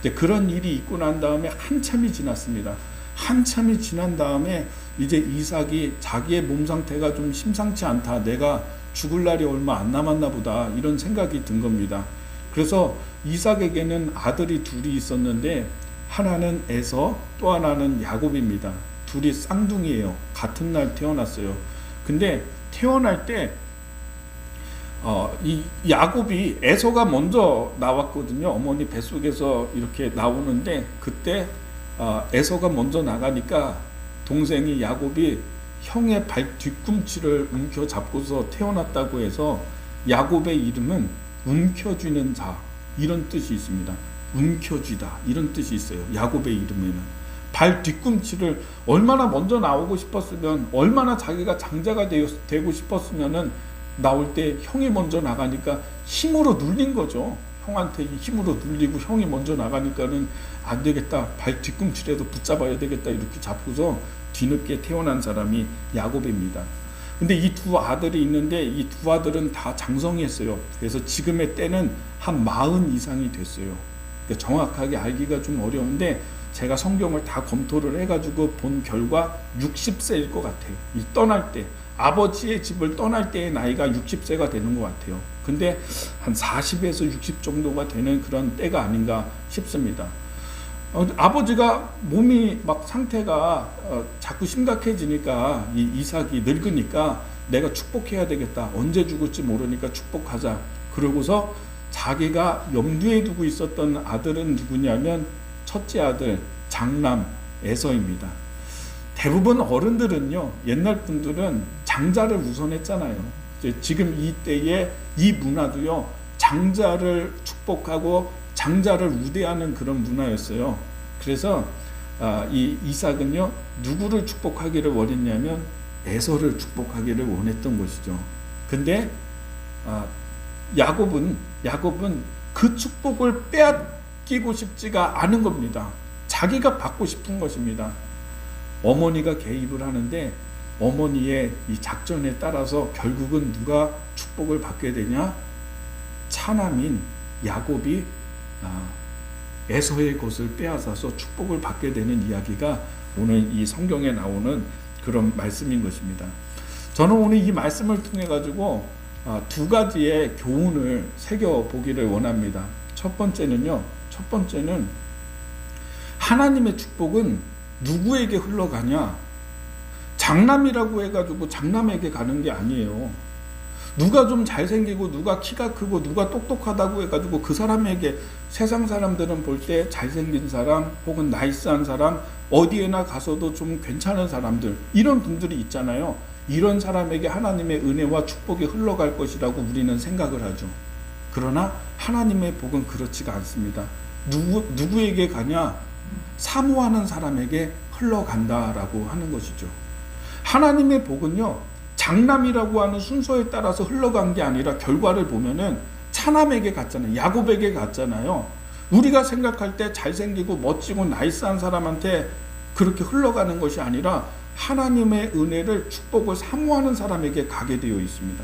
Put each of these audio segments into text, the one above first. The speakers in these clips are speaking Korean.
이제 그런 일이 있고 난 다음에 한참이 지났습니다. 한참이 지난 다음에 이제 이삭이 자기의 몸 상태가 좀 심상치 않다. 내가 죽을 날이 얼마 안 남았나 보다. 이런 생각이 든 겁니다. 그래서 이삭에게는 아들이 둘이 있었는데 하나는 에서 또 하나는 야곱입니다. 둘이 쌍둥이에요. 같은 날 태어났어요. 근데 태어날 때 이 야곱이 에서가 먼저 나왔거든요. 어머니 뱃속에서 이렇게 나오는데 그때 에서가 먼저 나가니까 동생이 야곱이 형의 발 뒤꿈치를 움켜잡고서 태어났다고 해서 야곱의 이름은 움켜쥐는 자 이런 뜻이 있습니다. 움켜쥐다 이런 뜻이 있어요. 야곱의 이름에는 발 뒤꿈치를 얼마나 먼저 나오고 싶었으면 얼마나 자기가 장자가 되고 싶었으면은 나올 때 형이 먼저 나가니까 힘으로 눌린 거죠. 형한테 힘으로 눌리고 형이 먼저 나가니까는 안 되겠다. 발 뒤꿈치라도 붙잡아야 되겠다. 이렇게 잡고서 뒤늦게 태어난 사람이 야곱입니다. 근데 이 두 아들이 있는데 이 두 아들은 다 장성했어요. 그래서 지금의 때는 한 40 이상이 됐어요. 그러니까 정확하게 알기가 좀 어려운데 제가 성경을 다 검토를 해가지고 본 결과 60세일 것 같아요. 이 떠날 때 아버지의 집을 떠날 때의 나이가 60세가 되는 것 같아요. 근데 한 40에서 60 정도가 되는 그런 때가 아닌가 싶습니다. 아버지가 몸이 막 상태가 자꾸 심각해지니까 이 이삭이 늙으니까 내가 축복해야 되겠다. 언제 죽을지 모르니까 축복하자. 그러고서 자기가 염두에 두고 있었던 아들은 누구냐면 첫째 아들 장남 에서입니다. 대부분 어른들은요, 옛날 분들은 장자를 우선했잖아요. 지금 이 때에 이 문화도요, 장자를 축복하고 장자를 우대하는 그런 문화였어요. 그래서 이 이삭은요, 누구를 축복하기를 원했냐면 에서를 축복하기를 원했던 것이죠. 근데 야곱은 그 축복을 빼앗기고 싶지가 않은 겁니다. 자기가 받고 싶은 것입니다. 어머니가 개입을 하는데 어머니의 이 작전에 따라서 결국은 누가 축복을 받게 되냐? 차남인 야곱이 에서의 것을 빼앗아서 축복을 받게 되는 이야기가 오늘 이 성경에 나오는 그런 말씀인 것입니다. 저는 오늘 이 말씀을 통해 가지고 두 가지의 교훈을 새겨 보기를 원합니다. 첫 번째는 하나님의 축복은 누구에게 흘러가냐? 장남이라고 해가지고 장남에게 가는 게 아니에요. 누가 좀 잘생기고 누가 키가 크고 누가 똑똑하다고 해가지고 그 사람에게, 세상 사람들은 볼 때 잘생긴 사람 혹은 나이스한 사람, 어디에나 가서도 좀 괜찮은 사람들, 이런 분들이 있잖아요. 이런 사람에게 하나님의 은혜와 축복이 흘러갈 것이라고 우리는 생각을 하죠. 그러나 하나님의 복은 그렇지가 않습니다. 누구에게 가냐? 사모하는 사람에게 흘러간다라고 하는 것이죠. 하나님의 복은요, 장남이라고 하는 순서에 따라서 흘러간 게 아니라 결과를 보면은 차남에게 갔잖아요. 야곱에게 갔잖아요. 우리가 생각할 때 잘생기고 멋지고 나이스한 사람한테 그렇게 흘러가는 것이 아니라 하나님의 은혜를, 축복을 사모하는 사람에게 가게 되어 있습니다.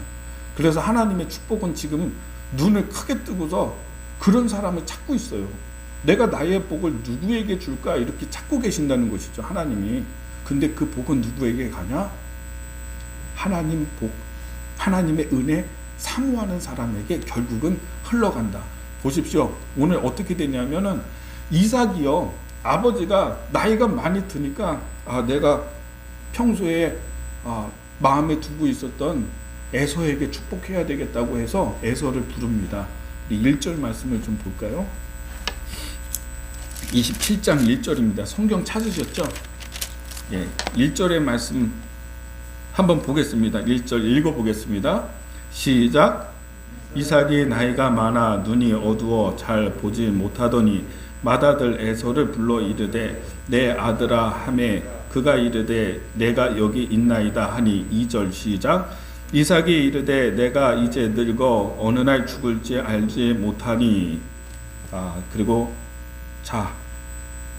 그래서 하나님의 축복은 지금 눈을 크게 뜨고서 그런 사람을 찾고 있어요. 내가 나의 복을 누구에게 줄까? 이렇게 찾고 계신다는 것이죠, 하나님이. 근데 그 복은 누구에게 가냐? 하나님 복, 하나님의 은혜 사모하는 사람에게 결국은 흘러간다. 보십시오. 오늘 어떻게 되냐면은 이삭이요, 아버지가 나이가 많이 드니까 내가 평소에 마음에 두고 있었던 에서에게 축복해야 되겠다고 해서 에서를 부릅니다. 1절 말씀을 좀 볼까요? 27장 1절입니다. 성경 찾으셨죠? 예, 1절의 말씀 한번 보겠습니다. 1절 읽어보겠습니다. 시작. 이삭이 나이가 많아 눈이 어두워 잘 보지 못하더니 맏아들 에서를 불러 이르되 내 아들아 하매 그가 이르되 내가 여기 있나이다 하니 2절 시작. 이삭이 이르되 내가 이제 늙어 어느 날 죽을지 알지 못하니. 그리고 자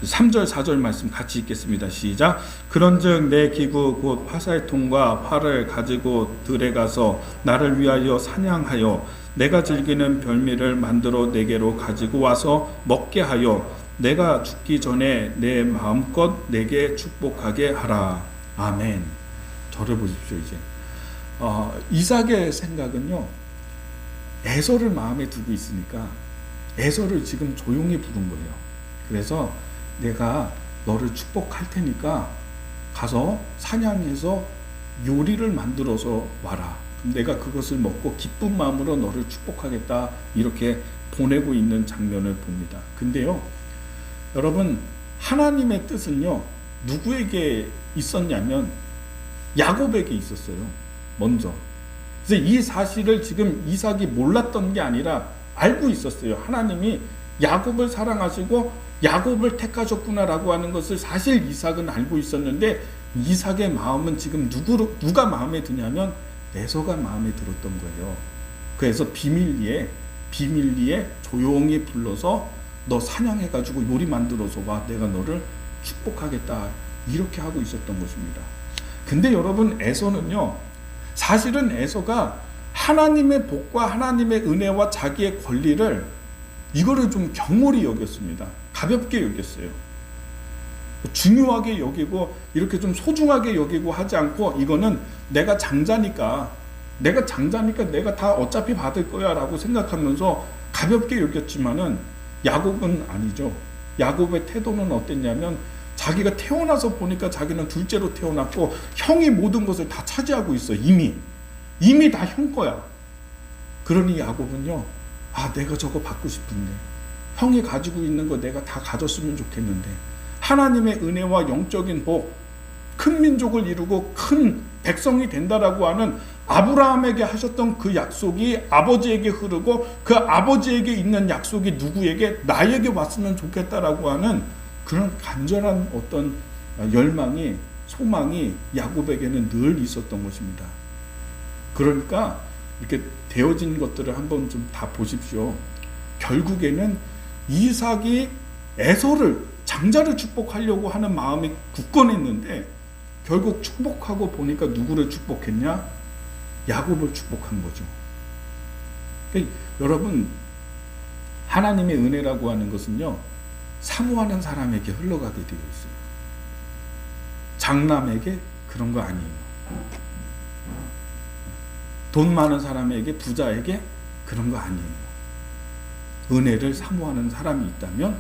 3절 4절 말씀 같이 읽겠습니다. 시작. 그런즉 내 기구 곧 화살통과 활을 가지고 들에 가서 나를 위하여 사냥하여 내가 즐기는 별미를 만들어 내게로 가지고 와서 먹게 하여 내가 죽기 전에 내 마음껏 내게 축복하게 하라. 아멘. 저를 보십시오. 이제 이삭의 생각은요, 에서를 마음에 두고 있으니까 에서를 지금 조용히 부른 거예요. 그래서 내가 너를 축복할 테니까 가서 사냥해서 요리를 만들어서 와라. 내가 그것을 먹고 기쁜 마음으로 너를 축복하겠다. 이렇게 보내고 있는 장면을 봅니다. 근데요, 여러분, 하나님의 뜻은요, 누구에게 있었냐면 야곱에게 있었어요. 먼저. 그래서 이 사실을 지금 이삭이 몰랐던 게 아니라 알고 있었어요. 하나님이 야곱을 사랑하시고 야곱을 택하셨구나라고 하는 것을 사실 이삭은 알고 있었는데, 이삭의 마음은 지금 누가 마음에 드냐면 에서가 마음에 들었던 거예요. 그래서 비밀리에 조용히 불러서 너 사냥해가지고 요리 만들어서 와, 내가 너를 축복하겠다, 이렇게 하고 있었던 것입니다. 근데 여러분, 에서는요, 사실은 에서가 하나님의 복과 하나님의 은혜와 자기의 권리를, 이거를 좀 경홀히 여겼습니다. 가볍게 여겼어요. 중요하게 여기고 이렇게 좀 소중하게 여기고 하지 않고, 이거는 내가 장자니까 내가 다 어차피 받을 거야 라고 생각하면서 가볍게 여겼지만은 야곱은 아니죠. 야곱의 태도는 어땠냐면, 자기가 태어나서 보니까 자기는 둘째로 태어났고 형이 모든 것을 다 차지하고 있어. 이미 다 형 거야. 그러니 야곱은요, 내가 저거 받고 싶은데, 형이 가지고 있는 거 내가 다 가졌으면 좋겠는데, 하나님의 은혜와 영적인 복, 큰 민족을 이루고 큰 백성이 된다라고 하는 아브라함에게 하셨던 그 약속이 아버지에게 흐르고, 그 아버지에게 있는 약속이 누구에게, 나에게 왔으면 좋겠다라고 하는 그런 간절한 어떤 열망이, 소망이 야곱에게는 늘 있었던 것입니다. 그러니까 이렇게 되어진 것들을 한번 좀 다 보십시오. 결국에는 이삭이 에서를, 장자를 축복하려고 하는 마음이 굳건했는데, 결국 축복하고 보니까 누구를 축복했냐? 야곱을 축복한 거죠. 그러니까 여러분, 하나님의 은혜라고 하는 것은요, 사모하는 사람에게 흘러가게 되어 있어요. 장남에게 그런 거 아니에요. 돈 많은 사람에게, 부자에게 그런 거 아니에요. 은혜를 사모하는 사람이 있다면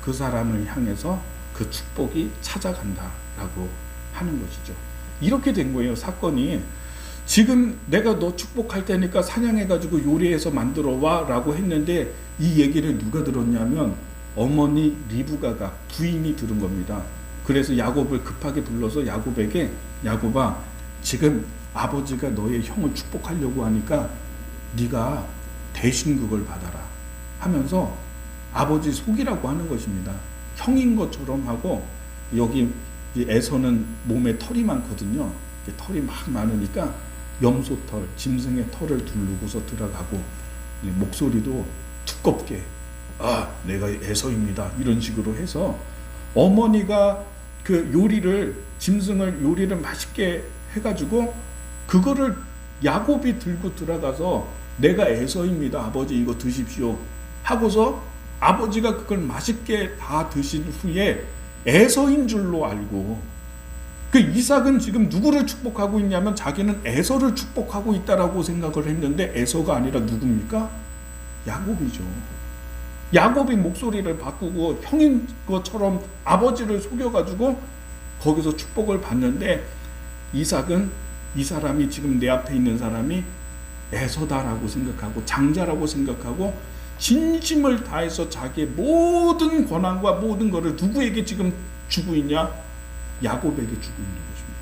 그 사람을 향해서 그 축복이 찾아간다라고 하는 것이죠. 이렇게 된 거예요, 사건이. 지금 내가 너 축복할 테니까 사냥해가지고 요리해서 만들어 와 라고 했는데, 이 얘기를 누가 들었냐면 어머니 리브가가, 부인이 들은 겁니다. 그래서 야곱을 급하게 불러서 야곱에게, 야곱아, 지금 아버지가 너의 형을 축복하려고 하니까 네가 대신 그걸 받아라 하면서 아버지 속이라고 하는 것입니다. 형인 것처럼 하고, 여기 에서는 몸에 털이 많거든요. 털이 막 많으니까 염소털, 짐승의 털을 두르고서 들어가고, 목소리도 두껍게, 내가 에서입니다, 이런 식으로 해서 어머니가 그 짐승을 요리를 맛있게 해가지고 그거를 야곱이 들고 들어가서 내가 에서입니다, 아버지 이거 드십시오 하고서 아버지가 그걸 맛있게 다 드신 후에 에서인 줄로 알고, 그 이삭은 지금 누구를 축복하고 있냐면 자기는 에서를 축복하고 있다라고 생각을 했는데, 에서가 아니라 누굽니까? 야곱이죠. 야곱이 목소리를 바꾸고 형인 것처럼 아버지를 속여가지고 거기서 축복을 받는데, 이삭은 이 사람이, 지금 내 앞에 있는 사람이 에서다라고 생각하고 장자라고 생각하고 진심을 다해서 자기의 모든 권한과 모든 것을 누구에게 지금 주고 있냐? 야곱에게 주고 있는 것입니다.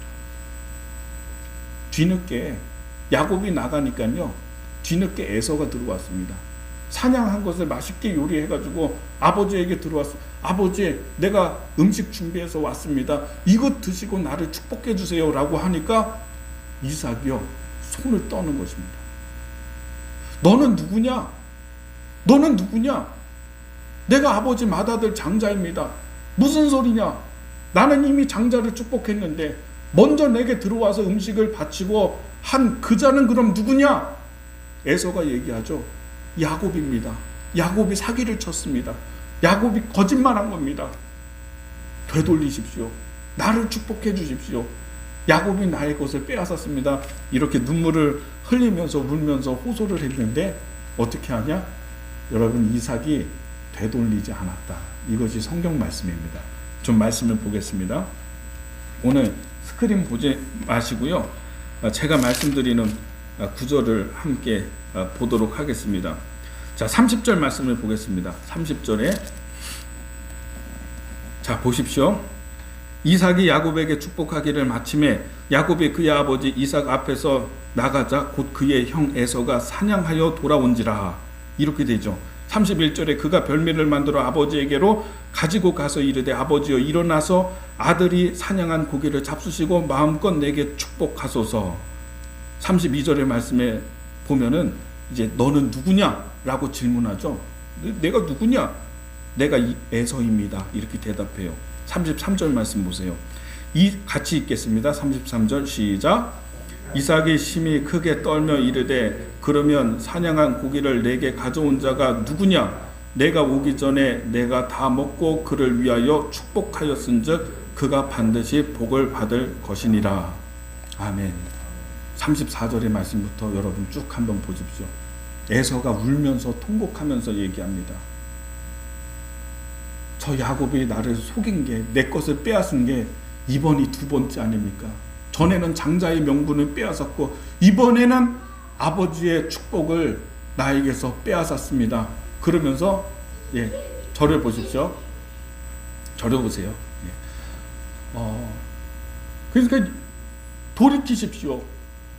뒤늦게 야곱이 나가니까요, 뒤늦게 에서가 들어왔습니다. 사냥한 것을 맛있게 요리해가지고 아버지에게 들어왔어. 아버지, 내가 음식 준비해서 왔습니다. 이것 드시고 나를 축복해 주세요 라고 하니까 이삭이요, 손을 떠는 것입니다. 너는 누구냐? 너는 누구냐? 내가 아버지 맏아들 장자입니다. 무슨 소리냐? 나는 이미 장자를 축복했는데 먼저 내게 들어와서 음식을 바치고 한 그 자는 그럼 누구냐? 에서가 얘기하죠. 야곱입니다. 야곱이 사기를 쳤습니다. 야곱이 거짓말한 겁니다. 되돌리십시오. 나를 축복해 주십시오. 야곱이 나의 것을 빼앗았습니다. 이렇게 눈물을 흘리면서 울면서 호소를 했는데 어떻게 하냐? 여러분, 이삭이 되돌리지 않았다. 이것이 성경 말씀입니다. 좀 말씀을 보겠습니다. 오늘 스크린 보지 마시고요. 제가 말씀드리는 구절을 함께 보도록 하겠습니다. 자, 30절 말씀을 보겠습니다. 30절에 자, 보십시오. 이삭이 야곱에게 축복하기를 마침에 야곱이 그의 아버지 이삭 앞에서 나가자 곧 그의 형 에서가 사냥하여 돌아온지라. 이렇게 되죠. 31절에 그가 별미를 만들어 아버지에게로 가지고 가서 이르되 아버지여 일어나서 아들이 사냥한 고기를 잡수시고 마음껏 내게 축복하소서. 32절의 말씀에 보면은 이제 너는 누구냐? 라고 질문하죠. 내가 누구냐? 내가 에서입니다. 이렇게 대답해요. 33절 말씀 보세요. 같이 읽겠습니다. 33절 시작. 이삭이 심히 크게 떨며 이르되 그러면 사냥한 고기를 내게 가져온 자가 누구냐? 내가 오기 전에 내가 다 먹고 그를 위하여 축복하였은즉 그가 반드시 복을 받을 것이니라. 아멘. 34절의 말씀부터 여러분 쭉 한번 보십시오. 에서가 울면서 통곡하면서 얘기합니다. 저 야곱이 나를 속인 게, 내 것을 빼앗은 게 이번이 두 번째 아닙니까? 전에는 장자의 명분을 빼앗았고 이번에는 아버지의 축복을 나에게서 빼앗았습니다. 그러면서 저를 보십시오. 저를 보세요. 그러니까 돌이키십시오.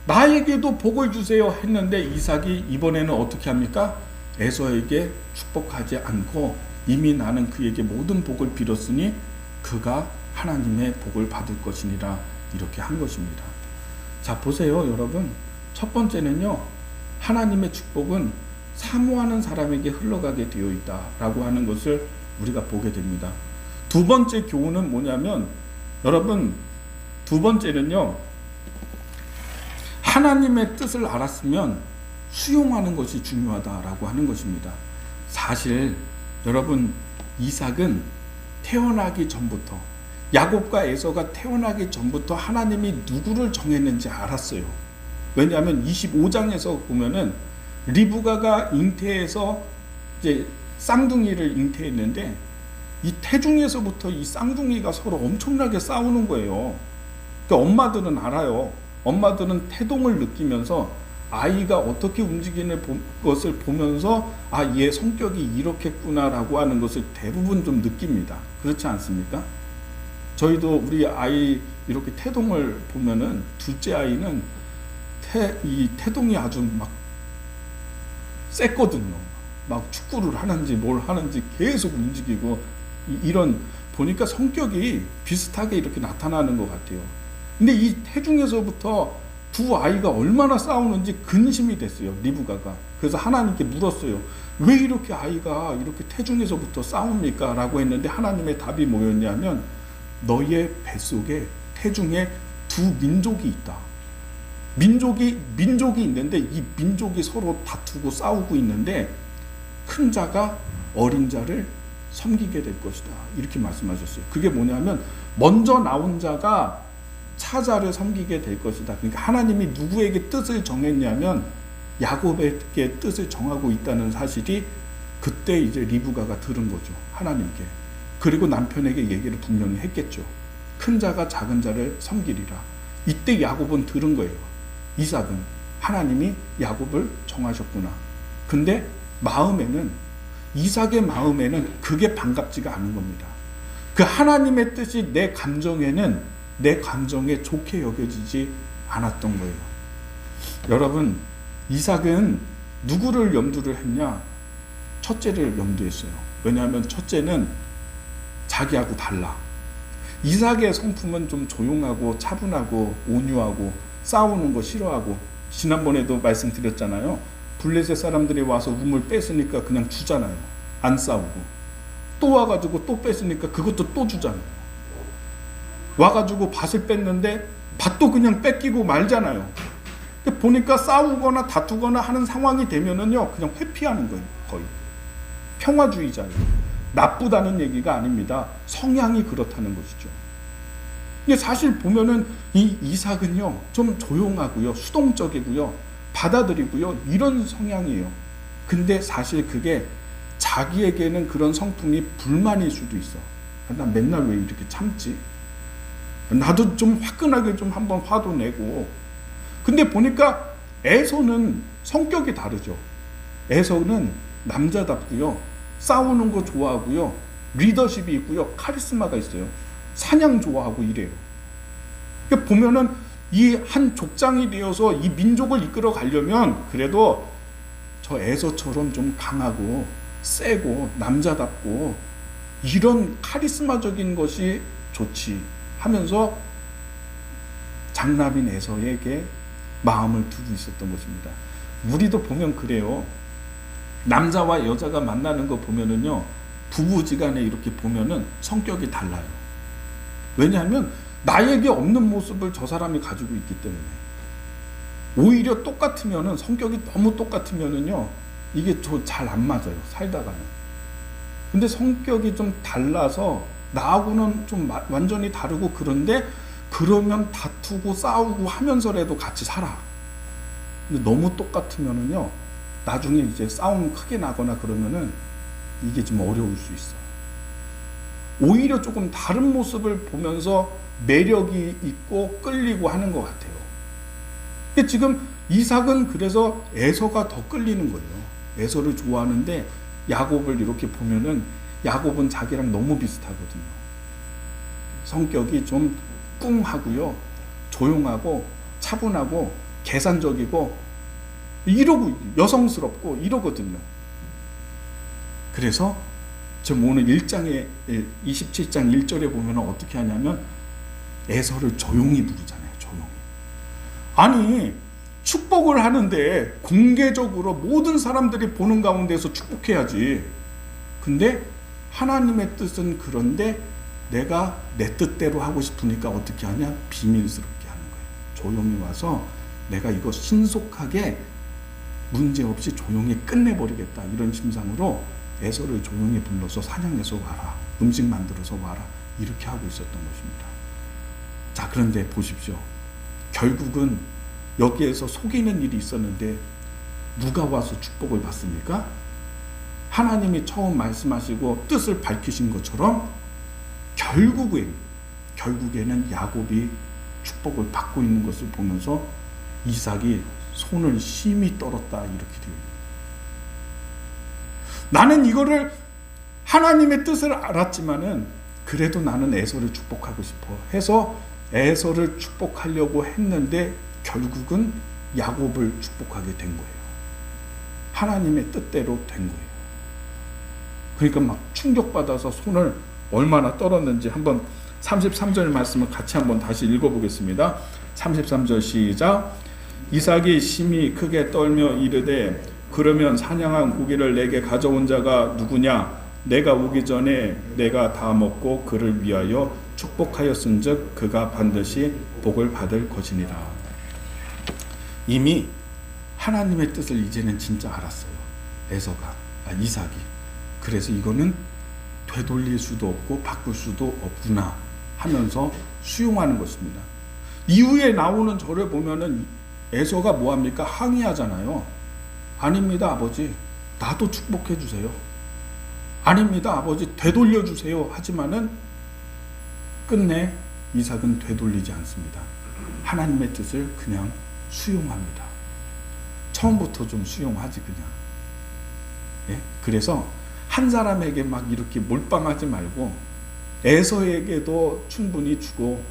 나에게도 복을 주세요 했는데 이삭이 이번에는 어떻게 합니까? 에서에게 축복하지 않고 이미 나는 그에게 모든 복을 빌었으니 그가 하나님의 복을 받을 것이니라. 이렇게 한 것입니다. 자, 보세요 여러분. 첫 번째는요, 하나님의 축복은 사모하는 사람에게 흘러가게 되어 있다라고 하는 것을 우리가 보게 됩니다. 두 번째 교훈은 뭐냐면, 여러분, 두 번째는요, 하나님의 뜻을 알았으면 수용하는 것이 중요하다라고 하는 것입니다. 사실 여러분, 이삭은 태어나기 전부터, 야곱과 에서가 태어나기 전부터 하나님이 누구를 정했는지 알았어요. 왜냐하면 25장에서 보면은 리브가가 잉태해서 이제 쌍둥이를 잉태했는데 이 태중에서부터 이 쌍둥이가 서로 엄청나게 싸우는 거예요. 그러니까 엄마들은 알아요. 엄마들은 태동을 느끼면서 아이가 어떻게 움직이는 것을 보면서 얘 성격이 이렇겠구나라고 하는 것을 대부분 좀 느낍니다. 그렇지 않습니까? 저희도 우리 아이 이렇게 태동을 보면은 둘째 아이는 이 태동이 아주 막 셌거든요. 막 축구를 하는지 뭘 하는지 계속 움직이고, 이런 보니까 성격이 비슷하게 이렇게 나타나는 것 같아요. 근데 이 태중에서부터 두 아이가 얼마나 싸우는지 근심이 됐어요, 리브가가. 그래서 하나님께 물었어요. 왜 이렇게 아이가 이렇게 태중에서부터 싸웁니까? 라고 했는데 하나님의 답이 뭐였냐면, 너의 뱃속에 태중에 두 민족이 있다. 민족이 있는데 이 민족이 서로 다투고 싸우고 있는데 큰 자가 어린 자를 섬기게 될 것이다. 이렇게 말씀하셨어요. 그게 뭐냐면 먼저 나온 자가 차자를 섬기게 될 것이다. 그러니까 하나님이 누구에게 뜻을 정했냐면 야곱에게 뜻을 정하고 있다는 사실이 그때 이제 리브가가 들은 거죠. 하나님께. 그리고 남편에게 얘기를 분명히 했겠죠. 큰 자가 작은 자를 섬기리라. 이때 야곱은 들은 거예요. 이삭은 하나님이 야곱을 정하셨구나. 근데 이삭의 마음에는 그게 반갑지가 않은 겁니다. 그 하나님의 뜻이 내 감정에 좋게 여겨지지 않았던 거예요. 여러분, 이삭은 누구를 염두를 했냐? 첫째를 염두했어요. 왜냐하면 첫째는 자기하고 달라. 이삭의 성품은 좀 조용하고 차분하고 온유하고 싸우는 거 싫어하고, 지난번에도 말씀드렸잖아요. 블레셋 사람들이 와서 우물 뺐으니까 그냥 주잖아요. 안 싸우고. 또 와가지고 또 뺐으니까 그것도 또 주잖아요. 와가지고 밭을 뺐는데 밭도 그냥 뺏기고 말잖아요. 근데 보니까 싸우거나 다투거나 하는 상황이 되면은요, 그냥 회피하는 거예요. 거의 평화주의자예요. 나쁘다는 얘기가 아닙니다. 성향이 그렇다는 것이죠. 이게 사실 보면은 이 이삭은요, 좀 조용하고요, 수동적이고요, 받아들이고요, 이런 성향이에요. 근데 사실 그게 자기에게는 그런 성품이 불만일 수도 있어. 나 맨날 왜 이렇게 참지? 나도 좀 화끈하게 좀 한번 화도 내고. 근데 보니까 에서는 성격이 다르죠. 에서는 남자답고요, 싸우는 거 좋아하고요, 리더십이 있고요, 카리스마가 있어요. 사냥 좋아하고 이래요. 그러니까 보면은 이 한 족장이 되어서 이 민족을 이끌어 가려면 그래도 저 에서처럼 좀 강하고 세고 남자답고 이런 카리스마적인 것이 좋지 하면서 장남인 에서에게 마음을 두고 있었던 것입니다. 우리도 보면 그래요. 남자와 여자가 만나는 거 보면은요, 부부지간에 이렇게 보면은 성격이 달라요. 왜냐하면 나에게 없는 모습을 저 사람이 가지고 있기 때문에. 오히려 똑같으면은, 성격이 너무 똑같으면은요, 이게 잘 안 맞아요, 살다가는. 근데 성격이 좀 달라서 나하고는 좀 완전히 다르고, 그런데 그러면 다투고 싸우고 하면서라도 같이 살아. 근데 너무 똑같으면은요, 나중에 이제 싸움 크게 나거나 그러면은 이게 좀 어려울 수 있어. 오히려 조금 다른 모습을 보면서 매력이 있고 끌리고 하는 것 같아요. 근데 지금 이삭은 그래서 에서가 더 끌리는 거예요. 에서를 좋아하는데 야곱을 이렇게 보면은 야곱은 자기랑 너무 비슷하거든요. 성격이 좀 꿍하고요, 조용하고 차분하고 계산적이고 이러고 여성스럽고 이러거든요. 그래서 지금 오늘 1장에 27장 1절에 보면 어떻게 하냐면 에서를 조용히 부르잖아요. 조용히. 아니 축복을 하는데 공개적으로 모든 사람들이 보는 가운데서 축복해야지. 근데 하나님의 뜻은 그런데 내가 내 뜻대로 하고 싶으니까 어떻게 하냐? 비밀스럽게 하는 거예요. 조용히 와서 내가 이거 신속하게 문제없이 조용히 끝내버리겠다, 이런 심상으로 에서를 조용히 불러서 사냥해서 와라, 음식 만들어서 와라, 이렇게 하고 있었던 것입니다. 자, 그런데 보십시오. 결국은 여기에서 속이는 일이 있었는데 누가 와서 축복을 받습니까? 하나님이 처음 말씀하시고 뜻을 밝히신 것처럼 결국에는 야곱이 축복을 받고 있는 것을 보면서 이삭이 손을 심히 떨었다, 이렇게 돼요. 나는 이거를 하나님의 뜻을 알았지만은 그래도 나는 에서를 축복하고 싶어 해서 에서를 축복하려고 했는데 결국은 야곱을 축복하게 된 거예요. 하나님의 뜻대로 된 거예요. 그러니까 막 충격받아서 손을 얼마나 떨었는지 한번 33절 말씀을 같이 한번 다시 읽어보겠습니다. 33절 시작. 이삭이 심히 크게 떨며 이르되 그러면 사냥한 고기를 내게 가져온 자가 누구냐? 내가 오기 전에 내가 다 먹고 그를 위하여 축복하였은즉 그가 반드시 복을 받을 것이니라. 이미 하나님의 뜻을 이제는 진짜 알았어요. 이삭이. 그래서 이거는 되돌릴 수도 없고 바꿀 수도 없구나 하면서 수용하는 것입니다. 이후에 나오는 절을 보면은 에서가 뭐합니까? 항의하잖아요. 아닙니다, 아버지. 나도 축복해 주세요. 아닙니다, 아버지. 되돌려 주세요. 하지만은 끝내 이삭은 되돌리지 않습니다. 하나님의 뜻을 그냥 수용합니다. 처음부터 좀 수용하지 그냥. 예? 그래서 한 사람에게 막 이렇게 몰빵하지 말고 에서에게도 충분히 주고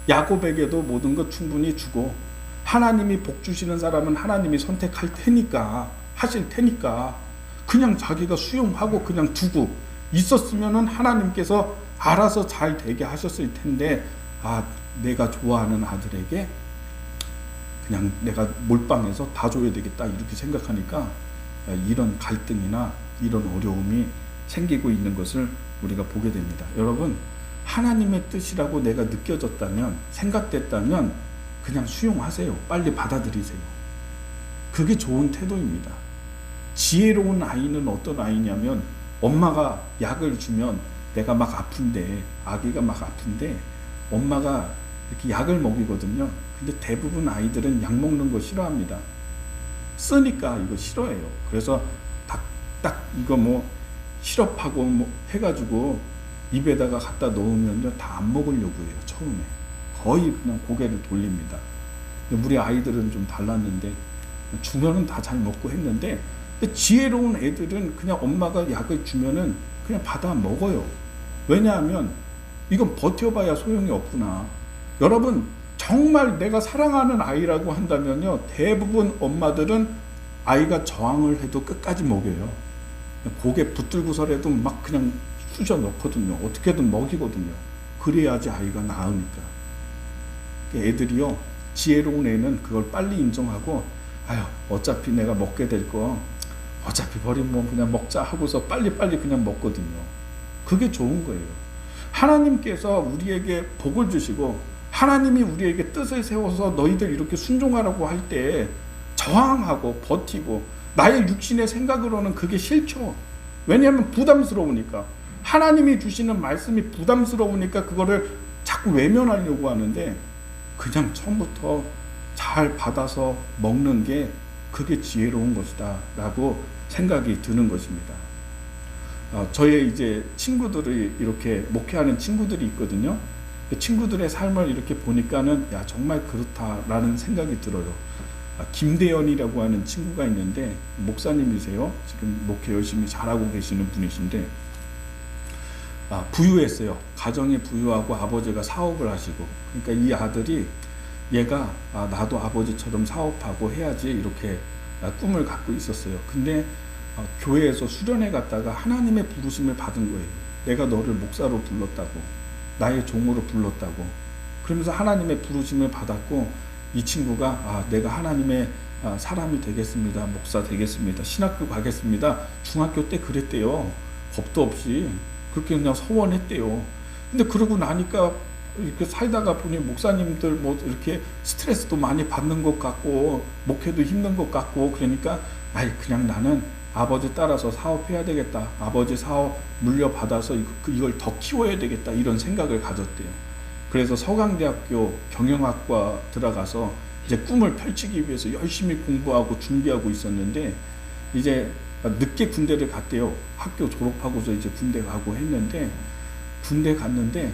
야곱에게도 모든 것 충분히 주고 하나님이 복 주시는 사람은 하나님이 선택할 테니까, 하실 테니까 그냥 자기가 수용하고 그냥 두고 있었으면은 하나님께서 알아서 잘 되게 하셨을 텐데, 내가 좋아하는 아들에게 그냥 내가 몰빵해서 다 줘야 되겠다 이렇게 생각하니까 이런 갈등이나 이런 어려움이 생기고 있는 것을 우리가 보게 됩니다. 여러분, 하나님의 뜻이라고 내가 느껴졌다면, 생각됐다면 그냥 수용하세요. 빨리 받아들이세요. 그게 좋은 태도입니다. 지혜로운 아이는 어떤 아이냐면 엄마가 약을 주면 내가 막 아픈데, 아기가 막 아픈데 엄마가 이렇게 약을 먹이거든요. 근데 대부분 아이들은 약 먹는 거 싫어합니다. 쓰니까 이거 싫어해요. 그래서 딱 이거 뭐 시럽하고 뭐 해가지고 입에다가 갖다 놓으면요 다 안 먹으려고 해요. 처음에 거의 그냥 고개를 돌립니다. 우리 아이들은 좀 달랐는데 주면은 다 잘 먹고 했는데, 지혜로운 애들은 그냥 엄마가 약을 주면은 그냥 받아 먹어요. 왜냐하면 이건 버텨봐야 소용이 없구나. 여러분 정말 내가 사랑하는 아이라고 한다면요 대부분 엄마들은 아이가 저항을 해도 끝까지 먹여요. 고개 붙들고서라도 막 그냥 쑤셔 넣거든요. 어떻게든 먹이거든요. 그래야지 아이가 나으니까. 애들이요 지혜로운 애는 그걸 빨리 인정하고, 아유 어차피 내가 먹게 될 거 어차피 버리면 뭐 그냥 먹자 하고서 빨리빨리 그냥 먹거든요. 그게 좋은 거예요. 하나님께서 우리에게 복을 주시고 하나님이 우리에게 뜻을 세워서 너희들 이렇게 순종하라고 할 때 저항하고 버티고, 나의 육신의 생각으로는 그게 싫죠. 왜냐하면 부담스러우니까. 하나님이 주시는 말씀이 부담스러우니까 그거를 자꾸 외면하려고 하는데, 그냥 처음부터 잘 받아서 먹는 게 그게 지혜로운 것이다 라고 생각이 드는 것입니다. 저의 이제 친구들이 이렇게 목회하는 친구들이 있거든요. 그 친구들의 삶을 이렇게 보니까는 야 정말 그렇다라는 생각이 들어요. 김대현이라고 하는 친구가 있는데 목사님이세요. 지금 목회 열심히 잘하고 계시는 분이신데, 부유했어요. 가정이 부유하고 아버지가 사업을 하시고, 그러니까 이 아들이 얘가 나도 아버지처럼 사업하고 해야지 이렇게 꿈을 갖고 있었어요. 근데 교회에서 수련회 갔다가 하나님의 부르심을 받은 거예요. 내가 너를 목사로 불렀다고, 나의 종으로 불렀다고. 그러면서 하나님의 부르심을 받았고, 이 친구가 내가 하나님의 사람이 되겠습니다. 목사 되겠습니다. 신학교 가겠습니다. 중학교 때 그랬대요. 겁도 없이 그렇게 그냥 소원했대요. 근데 그러고 나니까 이렇게 살다가 보니 목사님들 뭐 이렇게 스트레스도 많이 받는 것 같고 목회도 힘든 것 같고, 그러니까 그냥 나는 아버지 따라서 사업해야 되겠다. 아버지 사업 물려받아서 이걸 더 키워야 되겠다. 이런 생각을 가졌대요. 그래서 서강대학교 경영학과 들어가서 이제 꿈을 펼치기 위해서 열심히 공부하고 준비하고 있었는데, 이제 늦게 군대를 갔대요. 학교 졸업하고서 이제 군대 가고 했는데, 군대 갔는데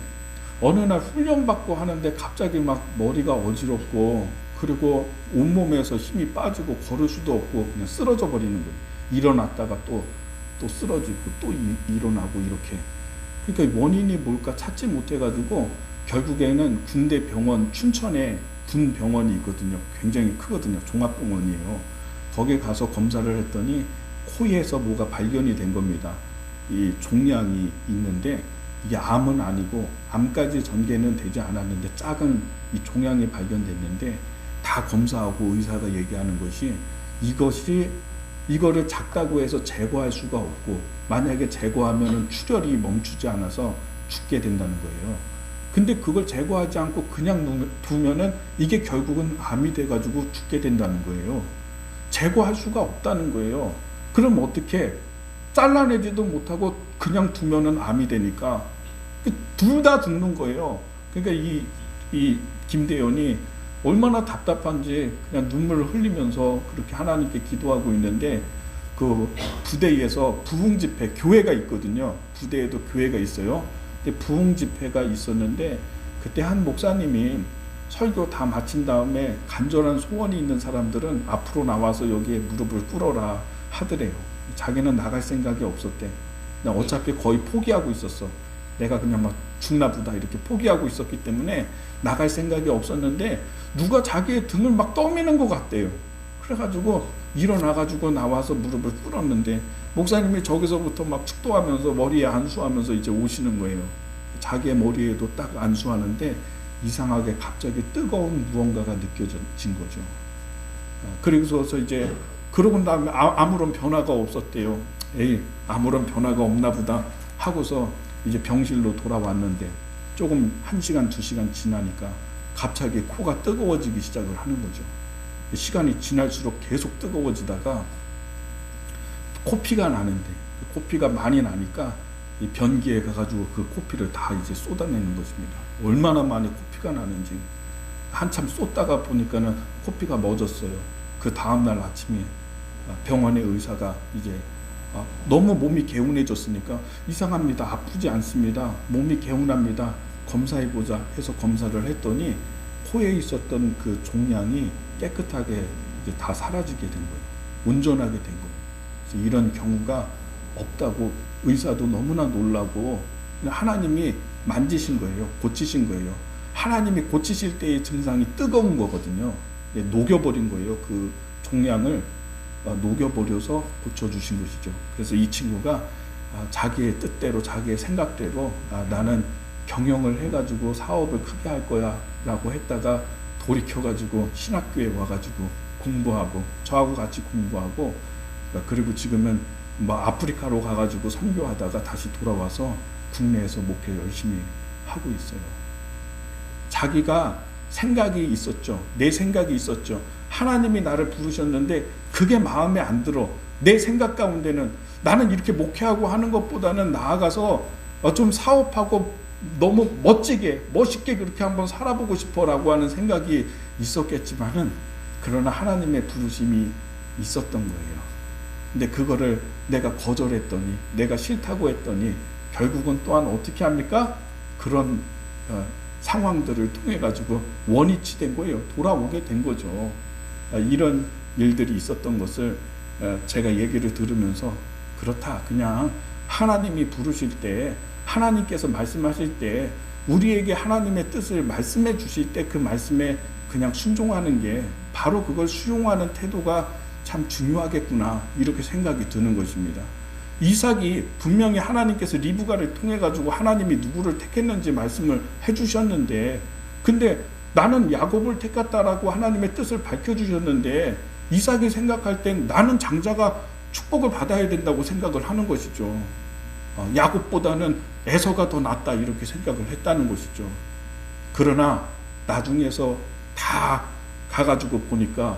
어느 날 훈련받고 하는데 갑자기 막 머리가 어지럽고, 그리고 온몸에서 힘이 빠지고 걸을 수도 없고 그냥 쓰러져 버리는 거예요. 일어났다가 또 쓰러지고 또 일어나고 이렇게. 그러니까 원인이 뭘까 찾지 못해가지고 결국에는 군대 병원, 춘천에 군 병원이 있거든요. 굉장히 크거든요. 종합병원이에요. 거기에 가서 검사를 했더니 코에서 뭐가 발견이 된 겁니다. 이 종양이 있는데 이게 암은 아니고, 암까지 전개는 되지 않았는데 작은 이 종양이 발견됐는데, 다 검사하고 의사가 얘기하는 것이 이거를 작다고 해서 제거할 수가 없고, 만약에 제거하면은 출혈이 멈추지 않아서 죽게 된다는 거예요. 근데 그걸 제거하지 않고 그냥 두면은 이게 결국은 암이 돼가지고 죽게 된다는 거예요. 제거할 수가 없다는 거예요. 그럼 어떻게? 잘라내지도 못하고 그냥 두면은 암이 되니까 둘 다 죽는 거예요. 그러니까 이 김대현이 얼마나 답답한지 그냥 눈물을 흘리면서 그렇게 하나님께 기도하고 있는데, 그 부대에서 부흥 집회, 교회가 있거든요. 부대에도 교회가 있어요. 근데 부흥 집회가 있었는데, 그때 한 목사님이 설교 다 마친 다음에 간절한 소원이 있는 사람들은 앞으로 나와서 여기에 무릎을 꿇어라 하더래요. 자기는 나갈 생각이 없었대. 그냥 어차피 거의 포기하고 있었어. 내가 그냥 막 죽나 보다 이렇게 포기하고 있었기 때문에 나갈 생각이 없었는데, 누가 자기의 등을 막 떠미는 것 같대요. 그래가지고 일어나가지고 나와서 무릎을 꿇었는데, 목사님이 저기서부터 막 축도하면서 머리에 안수하면서 이제 오시는 거예요. 자기의 머리에도 딱 안수하는데 이상하게 갑자기 뜨거운 무언가가 느껴진 거죠. 그리고서 이제 그러고 나면 아무런 변화가 없었대요. 아무런 변화가 없나 보다 하고서 이제 병실로 돌아왔는데, 조금 1시간, 2시간 지나니까 갑자기 코가 뜨거워지기 시작을 하는 거죠. 시간이 지날수록 계속 뜨거워지다가 코피가 나는데, 코피가 많이 나니까 이 변기에 가가지고 그 코피를 다 이제 쏟아내는 것입니다. 얼마나 많이 코피가 나는지 한참 쏟다가 보니까는 코피가 멎었어요. 그 다음날 아침에 병원의 의사가 이제 너무 몸이 개운해졌으니까 이상합니다. 아프지 않습니다. 몸이 개운합니다. 검사해보자 해서 검사를 했더니 코에 있었던 그 종양이 깨끗하게 이제 다 사라지게 된 거예요. 온전하게 된 거예요. 그래서 이런 경우가 없다고 의사도 너무나 놀라고 하나님이 만지신 거예요. 고치신 거예요. 하나님이 고치실 때의 증상이 뜨거운 거거든요. 녹여버린 거예요. 그 종양을 녹여버려서 고쳐주신 것이죠. 그래서 이 친구가 자기의 뜻대로 자기의 생각대로 나는 경영을 해가지고 사업을 크게 할 거야 라고 했다가 돌이켜가지고 신학교에 와가지고 공부하고 저하고 같이 공부하고 그리고 지금은 뭐 아프리카로 가가지고 선교하다가 다시 돌아와서 국내에서 목회 열심히 하고 있어요. 자기가 생각이 있었죠. 내 생각이 있었죠. 하나님이 나를 부르셨는데 그게 마음에 안 들어. 내 생각 가운데는 나는 이렇게 목회하고 하는 것보다는 나아가서 좀 사업하고 너무 멋있게 그렇게 한번 살아보고 싶어라고 하는 생각이 있었겠지만은 그러나 하나님의 부르심이 있었던 거예요. 근데 그거를 내가 거절했더니 내가 싫다고 했더니 결국은 또한 어떻게 합니까? 그런 상황들을 통해 가지고 원위치 된 거예요. 돌아오게 된 거죠. 이런 일들이 있었던 것을 제가 얘기를 들으면서 그렇다. 그냥 하나님이 부르실 때 하나님께서 말씀하실 때 우리에게 하나님의 뜻을 말씀해 주실 때 그 말씀에 그냥 순종하는 게 바로 그걸 수용하는 태도가 참 중요하겠구나 이렇게 생각이 드는 것입니다. 이삭이 분명히 하나님께서 리브가를 통해 가지고 하나님이 누구를 택했는지 말씀을 해주셨는데 근데 나는 야곱을 택했다라고 하나님의 뜻을 밝혀주셨는데 이삭이 생각할 땐 나는 장자가 축복을 받아야 된다고 생각을 하는 것이죠. 야곱보다는 에서가 더 낫다 이렇게 생각을 했다는 것이죠. 그러나 나중에서 다 가가지고 보니까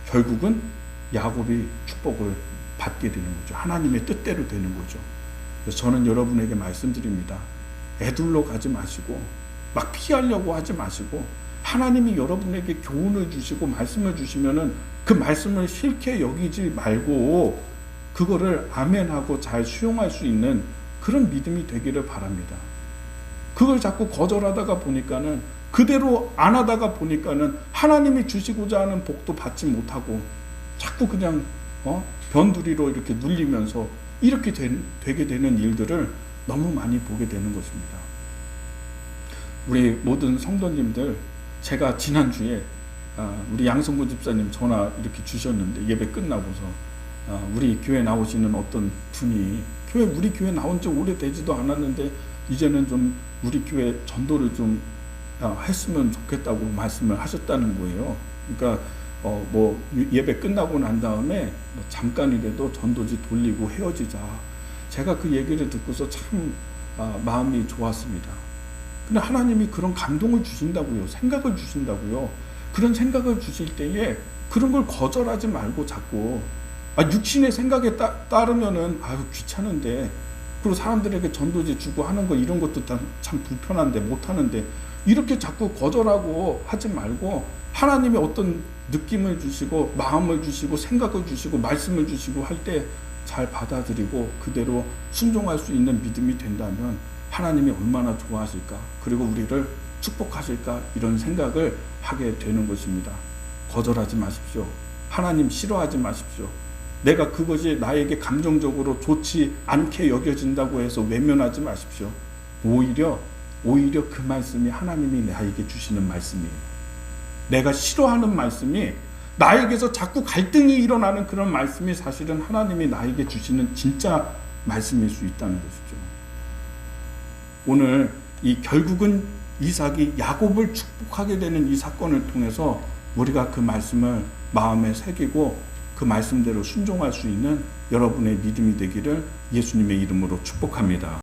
결국은 야곱이 축복을 받게 되는 거죠. 하나님의 뜻대로 되는 거죠. 그래서 저는 여러분에게 말씀드립니다. 애둘러 가지 마시고 막 피하려고 하지 마시고 하나님이 여러분에게 교훈을 주시고 말씀을 주시면은 그 말씀을 싫게 여기지 말고 그거를 아멘하고 잘 수용할 수 있는 그런 믿음이 되기를 바랍니다. 그걸 자꾸 거절하다가 보니까는 그대로 안 하다가 보니까는 하나님이 주시고자 하는 복도 받지 못하고 자꾸 그냥 변두리로 이렇게 눌리면서 이렇게 되게 되는 일들을 너무 많이 보게 되는 것입니다. 우리 모든 성도님들 제가 지난주에 우리 양성구 집사님 전화 이렇게 주셨는데 예배 끝나고서 우리 교회 나오시는 어떤 분이 우리 교회 나온 지 오래되지도 않았는데 이제는 좀 우리 교회 전도를 좀 했으면 좋겠다고 말씀을 하셨다는 거예요. 그러니까 뭐 예배 끝나고 난 다음에 뭐 잠깐이라도 전도지 돌리고 헤어지자. 제가 그 얘기를 듣고서 참 마음이 좋았습니다. 근데 하나님이 그런 감동을 주신다고요. 생각을 주신다고요. 그런 생각을 주실 때에 그런 걸 거절하지 말고 자꾸 육신의 생각에 따르면은 귀찮은데 그리고 사람들에게 전도지 주고 하는 거 이런 것도 참 불편한데 못하는데 이렇게 자꾸 거절하고 하지 말고 하나님이 어떤 느낌을 주시고 마음을 주시고 생각을 주시고 말씀을 주시고 할 때 잘 받아들이고 그대로 순종할 수 있는 믿음이 된다면 하나님이 얼마나 좋아하실까 그리고 우리를 축복하실까 이런 생각을 하게 되는 것입니다. 거절하지 마십시오. 하나님 싫어하지 마십시오. 내가 그것이 나에게 감정적으로 좋지 않게 여겨진다고 해서 외면하지 마십시오. 오히려 그 말씀이 하나님이 나에게 주시는 말씀이에요. 내가 싫어하는 말씀이 나에게서 자꾸 갈등이 일어나는 그런 말씀이 사실은 하나님이 나에게 주시는 진짜 말씀일 수 있다는 것이죠. 오늘 이 결국은 이삭이 야곱을 축복하게 되는 이 사건을 통해서 우리가 그 말씀을 마음에 새기고 그 말씀대로 순종할 수 있는 여러분의 믿음이 되기를 예수님의 이름으로 축복합니다.